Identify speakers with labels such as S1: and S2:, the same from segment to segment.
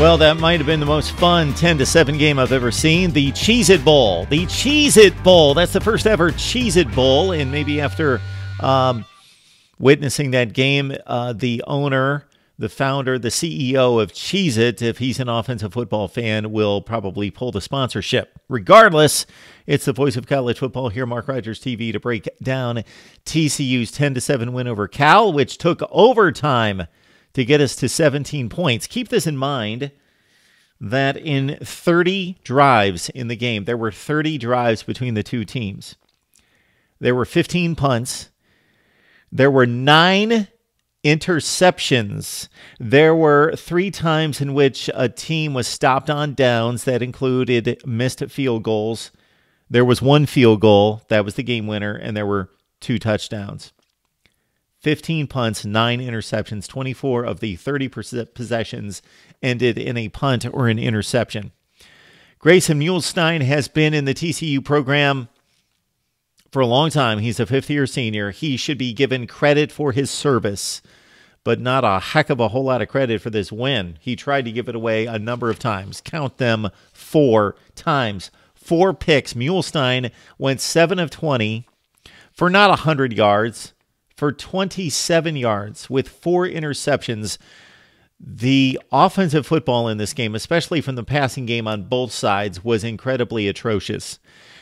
S1: Well, that might have been the most fun 10-7 game I've ever seen. The Cheez-It Bowl. The Cheez-It Bowl. That's the first ever Cheez-It Bowl. And maybe after witnessing that game, the owner, the founder, the CEO of Cheez-It, if he's an offensive football fan, will probably pull the sponsorship. Regardless, it's the voice of college football here, Mark Rogers TV, to break down TCU's 10-7 win over Cal, which took overtime to get us to 17 points. Keep this in mind that in 30 drives in the game, there were 30 drives between the two teams. There were 15 punts. There were 9 interceptions. There were 3 times in which a team was stopped on downs that included missed field goals. There was 1 field goal. That was the game winner, and there were 2 touchdowns. 15 punts, 9 interceptions, 24 of the 30 possessions ended in a punt or an interception. Grayson Muhlstein has been in the TCU program for a long time. He's a 5th-year senior. He should be given credit for his service, but not a heck of a whole lot of credit for this win. He tried to give it away a number of times. Count them, 4 times. 4 picks. Muhlstein went 7 of 20 for not 100 yards, for 27 yards with 4 interceptions. The offensive football in this game, especially from the passing game on both sides, was incredibly atrocious.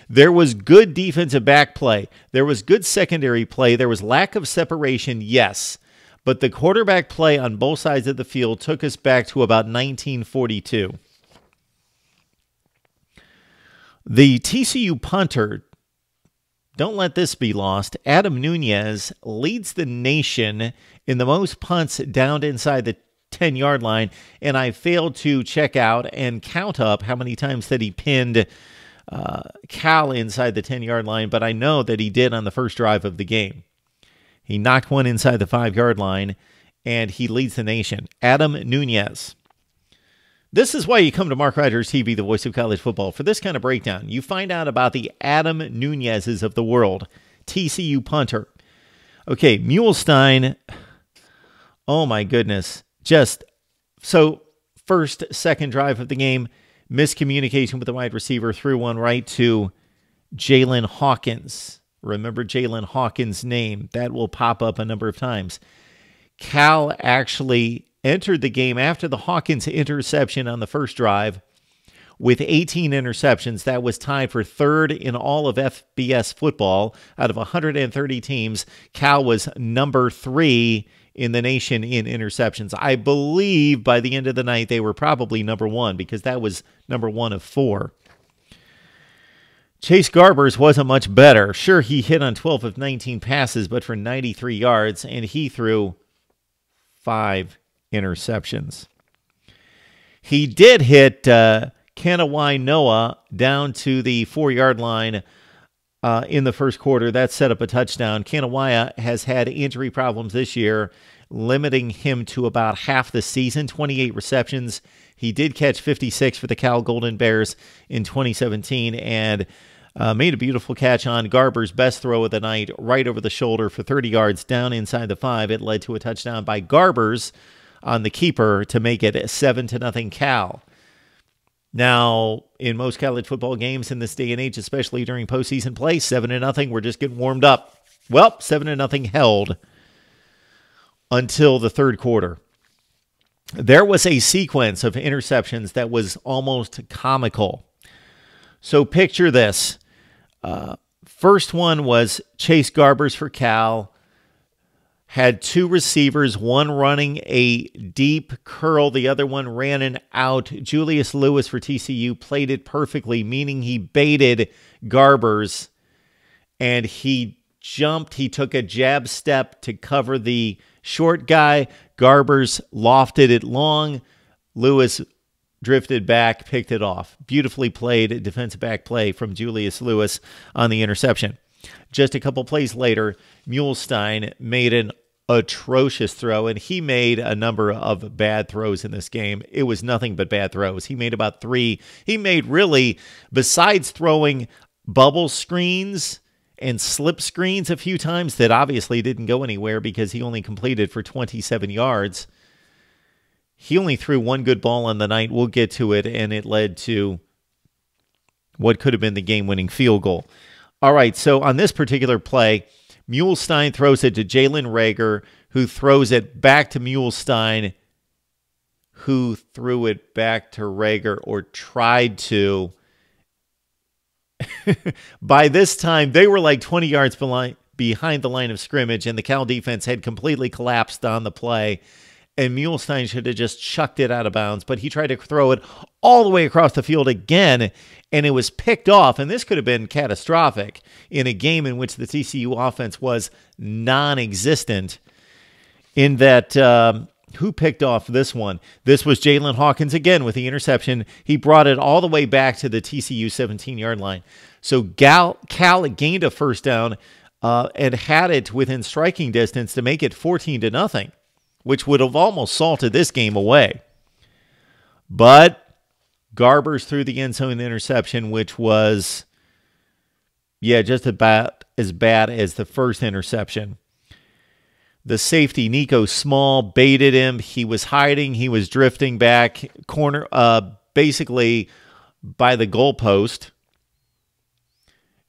S1: There was good defensive back play. There was good secondary play. There was lack of separation, yes. But the quarterback play on both sides of the field took us back to about 1942. The TCU punter, don't let this be lost, Adam Nunez, leads the nation in the most punts downed inside the 10-yard line, and I failed to check out and count up how many times that he pinned Cal inside the 10-yard line, but I know that he did on the first drive of the game. He knocked one inside the 5-yard line, and he leads the nation. Adam Nunez. This is why you come to Mark Rogers TV, the voice of college football, for this kind of breakdown. You find out about the Adam Nunez's of the world, TCU punter. Okay, Muhlstein, oh my goodness. So first, second drive of the game, miscommunication with the wide receiver, threw one right to Jalen Hawkins. Remember Jalen Hawkins' name. That will pop up a number of times. Cal actually entered the game after the Hawkins interception on the first drive with 18 interceptions. That was tied for 3rd in all of FBS football. Out of 130 teams, Cal was number 3 in the nation in interceptions. I believe by the end of the night they were probably number 1 because that was number 1 of 4. Chase Garbers wasn't much better. Sure, he hit on 12 of 19 passes, but for 93 yards, and he threw 5 interceptions. He did hit Kanawai Noah down to the 4-yard line in the first quarter. That set up a touchdown. Kanawai has had injury problems this year, limiting him to about half the season, 28 receptions. He did catch 56 for the Cal Golden Bears in 2017 and made a beautiful catch on Garber's best throw of the night, right over the shoulder for 30 yards down inside the 5. It led to a touchdown by Garbers on the keeper to make it 7-0 Cal. Now, in most college football games in this day and age, especially during postseason play, 7-0, we're just getting warmed up. Well, 7-0 held until the third quarter. There was a sequence of interceptions that was almost comical. So picture this. First one was Chase Garbers for Cal. Had 2 receivers, one running a deep curl, the other one ran an out. Julius Lewis for TCU played it perfectly, meaning he baited Garbers, and he jumped. He took a jab step to cover the short guy. Garbers lofted it long. Lewis drifted back, picked it off. Beautifully played defensive back play from Julius Lewis on the interception. Just a couple plays later, Muhlstein made an atrocious throw, and he made a number of bad throws in this game. It was nothing but bad throws. He made about 3. He made really, besides throwing bubble screens and slip screens a few times that obviously didn't go anywhere because he only completed for 27 yards, He only threw one good ball on the night. We'll get to it, and it led to what could have been the game-winning field goal. All right, so on this particular play, Muhlstein throws it to Jalen Reagor, who throws it back to Muhlstein, who threw it back to Reagor, or tried to. By this time, they were like 20 yards behind the line of scrimmage, and the Cal defense had completely collapsed on the play. And Muhlstein should have just chucked it out of bounds, but he tried to throw it all the way across the field again, and it was picked off. And this could have been catastrophic in a game in which the TCU offense was non-existent. In that, who picked off this one? This was Jalen Hawkins again with the interception. He brought it all the way back to the TCU 17-yard line. So Cal gained a first down and had it within striking distance to make it 14-0. Which would have almost salted this game away. But Garbers threw the end zone interception, which was, just about as bad as the first interception. The safety, Nico Small, baited him. He was hiding. He was drifting back, basically by the goalpost.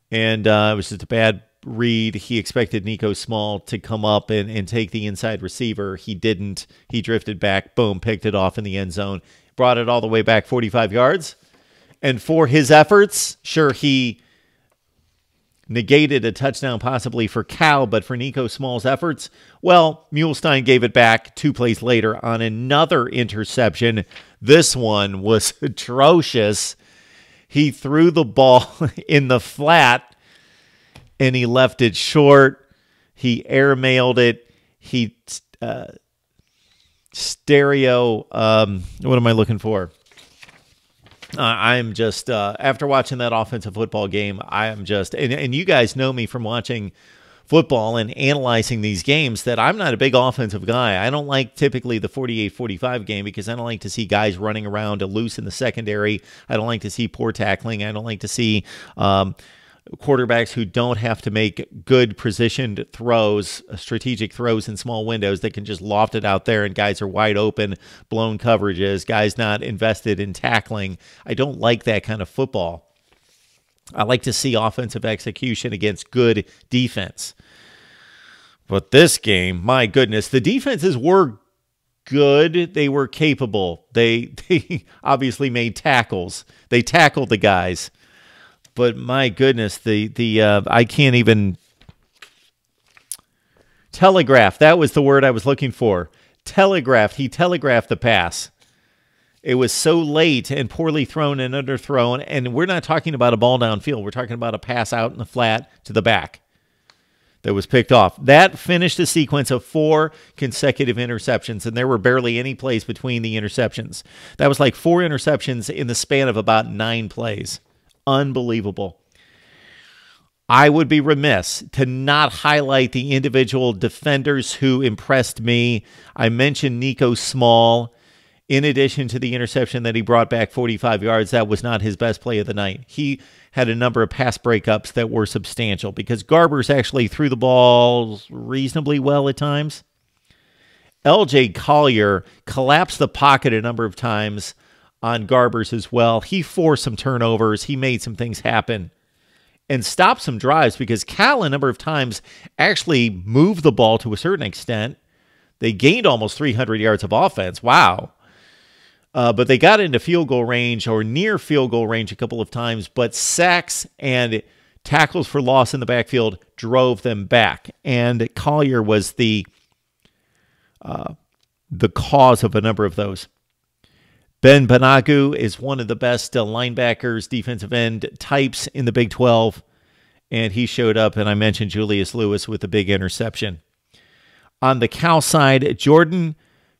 S1: And it was just a bad read. He expected Nico Small to come up and take the inside receiver. He didn't. He drifted back, boom, picked it off in the end zone, brought it all the way back 45 yards. And for his efforts, sure, he negated a touchdown possibly for Cal, but for Nico Small's efforts, well, Muhlstein gave it back 2 plays later on another interception. This one was atrocious. He threw the ball in the flat, and he left it short. He airmailed it. He stereo. What am I looking for? I'm just, after watching that offensive football game, I am just, and you guys know me from watching football and analyzing these games, that I'm not a big offensive guy. I don't like typically the 48-45 game because I don't like to see guys running around loose in the secondary. I don't like to see poor tackling. I don't like to see quarterbacks who don't have to make good positioned throws, strategic throws in small windows that can just loft it out there and guys are wide open, blown coverages, guys not invested in tackling. I don't like that kind of football. I like to see offensive execution against good defense. But this game, my goodness, the defenses were good. They were capable. They obviously made tackles. They tackled the guys. But my goodness, I can't even telegraph. That was the word I was looking for. Telegraphed. He telegraphed the pass. It was so late and poorly thrown and underthrown. And we're not talking about a ball downfield. We're talking about a pass out in the flat to the back that was picked off. That finished a sequence of 4 consecutive interceptions, and there were barely any plays between the interceptions. That was like 4 interceptions in the span of about 9 plays. Unbelievable. I would be remiss to not highlight the individual defenders who impressed me. I mentioned Nico Small. In addition to the interception that he brought back 45 yards, that was not his best play of the night. He had a number of pass breakups that were substantial because Garbers actually threw the ball reasonably well at times. L.J. Collier collapsed the pocket a number of times on Garbers as well. He forced some turnovers. He made some things happen and stopped some drives because Cal a number of times actually moved the ball to a certain extent. They gained almost 300 yards of offense. Wow. But they got into field goal range or near field goal range a couple of times, but sacks and tackles for loss in the backfield drove them back. And Collier was the cause of a number of those. Ben Banagu is one of the best linebackers, defensive end types in the Big 12, and he showed up, and I mentioned Julius Lewis with a big interception. On the Cal side, Jordan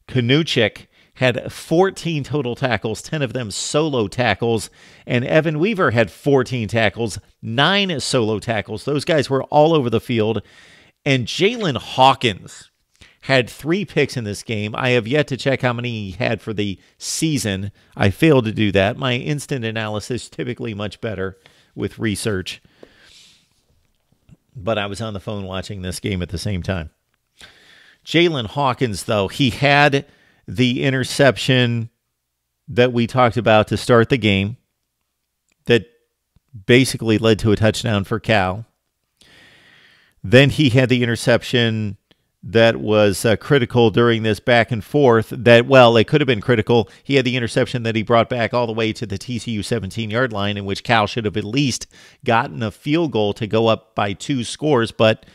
S1: Kanuchik had 14 total tackles, 10 of them solo tackles, and Evan Weaver had 14 tackles, 9 solo tackles. Those guys were all over the field, and Jalen Hawkins had 3 picks in this game. I have yet to check how many he had for the season. I failed to do that. My instant analysis is typically much better with research. But I was on the phone watching this game at the same time. Jalen Hawkins, though, he had the interception that we talked about to start the game that basically led to a touchdown for Cal. Then he had the interception that was critical during this back and forth that, well, it could have been critical. He had the interception that he brought back all the way to the TCU 17-yard line, in which Cal should have at least gotten a field goal to go up by 2 scores, but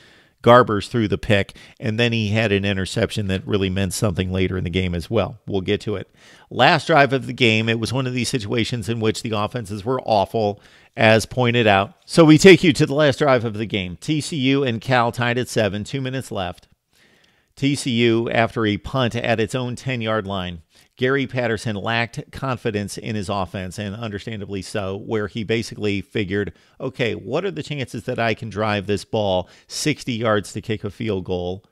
S1: Garbers threw the pick, and then he had an interception that really meant something later in the game as well. We'll get to it. Last drive of the game, it was one of these situations in which the offenses were awful, as pointed out. So we take you to the last drive of the game. TCU and Cal tied at 7, 2 minutes left. TCU, after a punt at its own 10-yard line, Gary Patterson lacked confidence in his offense, and understandably so, where he basically figured, okay, what are the chances that I can drive this ball 60 yards to kick a field goal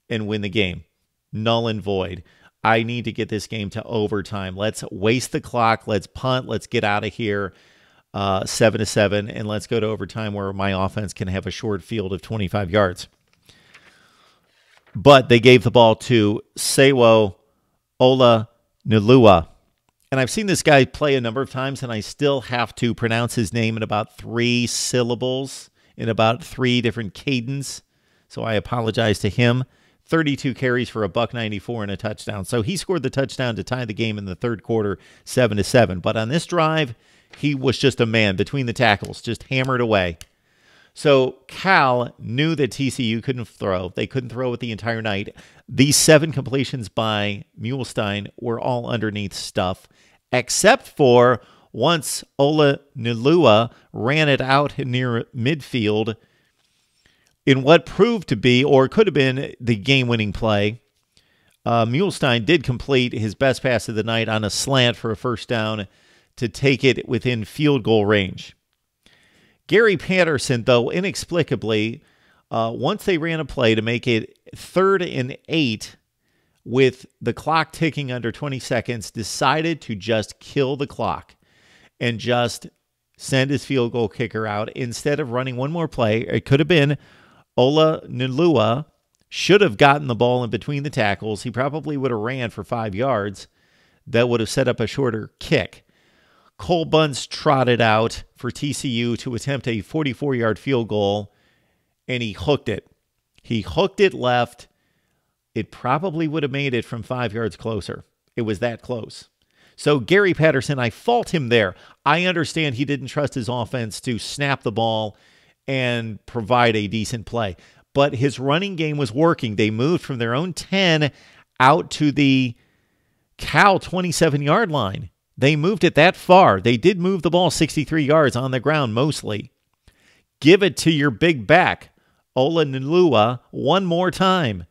S1: and win the game? Null and void. I need to get this game to overtime. Let's waste the clock. Let's punt. Let's get out of here 7-7, and let's go to overtime where my offense can have a short field of 25 yards. But they gave the ball to Sewo Olanilua. And I've seen this guy play a number of times, and I still have to pronounce his name in about 3 syllables, in about 3 different cadence. So I apologize to him. 32 carries for $194 and a touchdown. So he scored the touchdown to tie the game in the third quarter, 7-7. But on this drive, he was just a man between the tackles, just hammered away. So Cal knew that TCU couldn't throw. They couldn't throw it the entire night. These 7 completions by Muhlstein were all underneath stuff, except for once Olanilua ran it out near midfield in what proved to be, or could have been, the game-winning play. Muhlstein did complete his best pass of the night on a slant for a first down to take it within field goal range. Gary Patterson, though, inexplicably, once they ran a play to make it 3rd and 8 with the clock ticking under 20 seconds, decided to just kill the clock and just send his field goal kicker out instead of running one more play. It could have been Olanilua should have gotten the ball in between the tackles. He probably would have ran for 5 yards. That would have set up a shorter kick. Cole Bunce trotted out for TCU to attempt a 44-yard field goal, and he hooked it. He hooked it left. It probably would have made it from 5 yards closer. It was that close. So Gary Patterson, I fault him there. I understand he didn't trust his offense to snap the ball and provide a decent play. But his running game was working. They moved from their own 10 out to the Cal 27-yard line. They moved it that far. They did move the ball 63 yards on the ground mostly. Give it to your big back, Olanilua, one more time.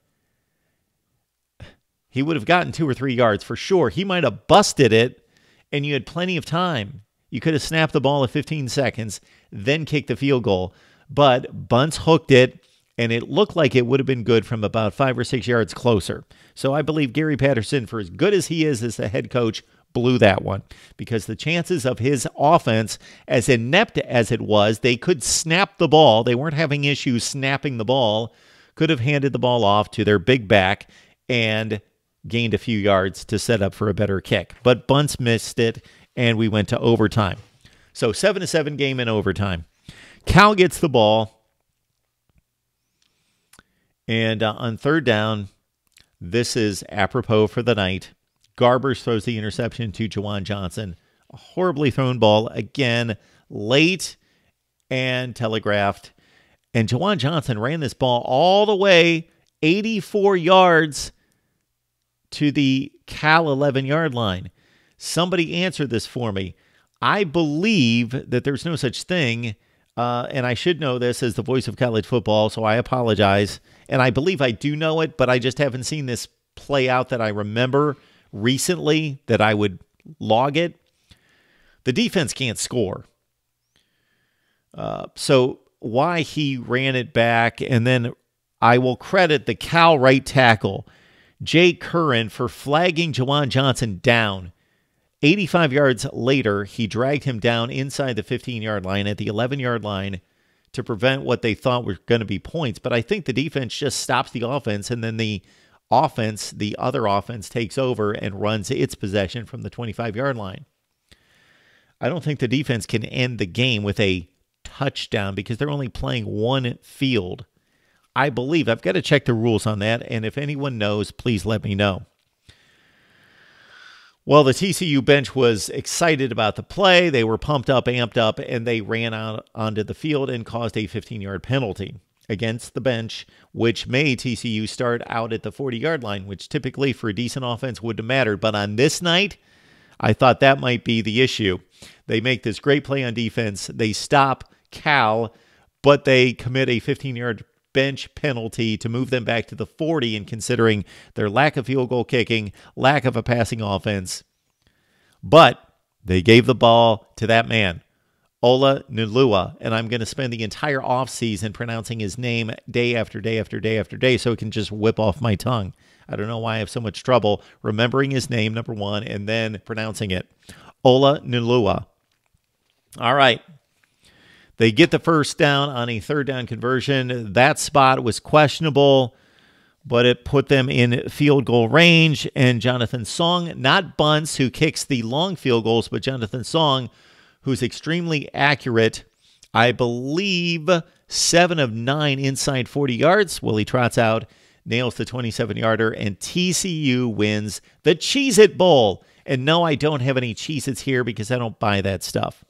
S1: He would have gotten 2 or 3 yards for sure. He might have busted it, and you had plenty of time. You could have snapped the ball at 15 seconds, then kicked the field goal. But Bunce hooked it, and it looked like it would have been good from about 5 or 6 yards closer. So I believe Gary Patterson, for as good as he is as a head coach, blew that one, because the chances of his offense, as inept as it was, they could snap the ball. They weren't having issues snapping the ball, could have handed the ball off to their big back and gained a few yards to set up for a better kick. But Bunce missed it, and we went to overtime. So 7-7 game in overtime. Cal gets the ball, and on 3rd down, this is apropos for the night. Garbers throws the interception to Juwan Johnson. A horribly thrown ball, again, late and telegraphed. And Juwan Johnson ran this ball all the way 84 yards to the Cal 11-yard line. Somebody answer this for me. I believe that there's no such thing, and I should know this as the voice of college football, so I apologize. And I believe I do know it, but I just haven't seen this play out that I remember recently that I would log it. The defense can't score. So why he ran it back, and then I will credit the Cal right tackle, Jay Curran, for flagging Juwan Johnson down. 85 yards later, he dragged him down inside the 15-yard line at the 11-yard line to prevent what they thought were going to be points. But I think the defense just stops the offense, and then the offense, the other offense, takes over and runs its possession from the 25-yard line. I don't think the defense can end the game with a touchdown because they're only playing one field. I believe. I've got to check the rules on that, and if anyone knows, please let me know. Well, the TCU bench was excited about the play. They were pumped up, amped up, and they ran out onto the field and caused a 15-yard penalty against the bench, which made TCU start out at the 40-yard line, which typically for a decent offense wouldn't have mattered. But on this night, I thought that might be the issue. They make this great play on defense. They stop Cal, but they commit a 15-yard bench penalty to move them back to the 40, and considering their lack of field goal kicking, lack of a passing offense. But they gave the ball to that man, Ola Nulua, and I'm going to spend the entire offseason pronouncing his name day after day after day after day so it can just whip off my tongue. I don't know why I have so much trouble remembering his name, number one, and then pronouncing it. Ola Nulua. All right. They get the first down on a third down conversion. That spot was questionable, but it put them in field goal range. And Jonathan Song, not Bunce, who kicks the long field goals, but Jonathan Song, who's extremely accurate, I believe 7 of 9 inside 40 yards. Willie trots out, nails the 27-yarder, and TCU wins the Cheez-It Bowl. And no, I don't have any Cheez-Its here because I don't buy that stuff.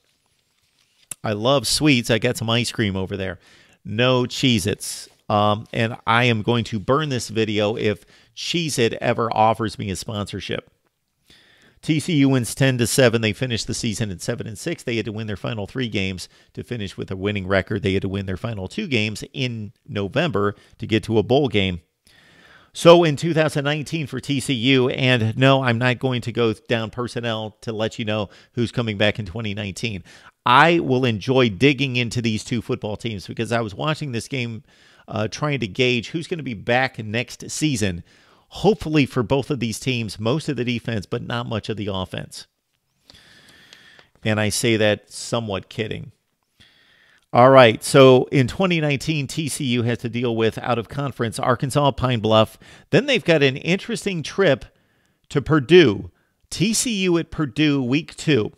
S1: I love sweets. I got some ice cream over there. No Cheez-Its. And I am going to burn this video if Cheez-It ever offers me a sponsorship. TCU wins 10-7. They finished the season at 7-6. They had to win their final 3 games to finish with a winning record. They had to win their final 2 games in November to get to a bowl game. So in 2019 for TCU, and no, I'm not going to go down personnel to let you know who's coming back in 2019. I will enjoy digging into these 2 football teams because I was watching this game trying to gauge who's going to be back next season. Hopefully for both of these teams, most of the defense, but not much of the offense. And I say that somewhat kidding. All right, so in 2019, TCU has to deal with out-of-conference Arkansas, Pine Bluff. Then they've got an interesting trip to Purdue. TCU at Purdue week 2.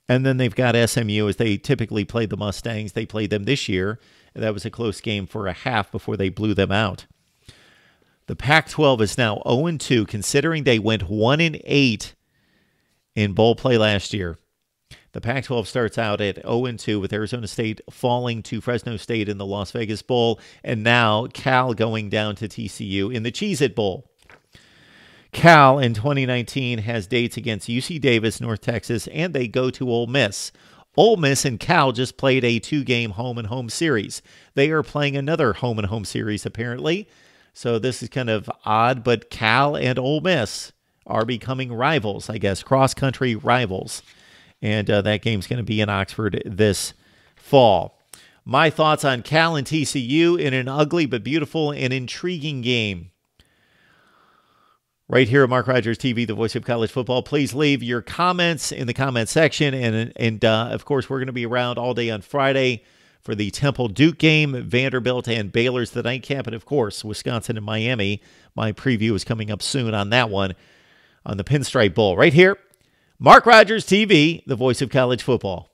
S1: And then they've got SMU as they typically play the Mustangs. They played them this year. That was a close game for a half before they blew them out. The Pac-12 is now 0-2, considering they went 1-8 in bowl play last year. The Pac-12 starts out at 0-2 with Arizona State falling to Fresno State in the Las Vegas Bowl, and now Cal going down to TCU in the Cheez-It Bowl. Cal in 2019 has dates against UC Davis, North Texas, and they go to Ole Miss. Ole Miss and Cal just played a 2-game home-and-home series. They are playing another home-and-home series, apparently. So this is kind of odd, but Cal and Ole Miss are becoming rivals, I guess, cross-country rivals. And that game's going to be in Oxford this fall. My thoughts on Cal and TCU in an ugly but beautiful and intriguing game. Right here at Mark Rogers TV, the voice of college football. Please leave your comments in the comment section. And of course, we're going to be around all day on Friday for the Temple-Duke game, Vanderbilt and Baylor's the nightcap, and of course, Wisconsin and Miami. My preview is coming up soon on that one, on the Pinstripe Bowl. Right here, Mark Rogers TV, the voice of college football.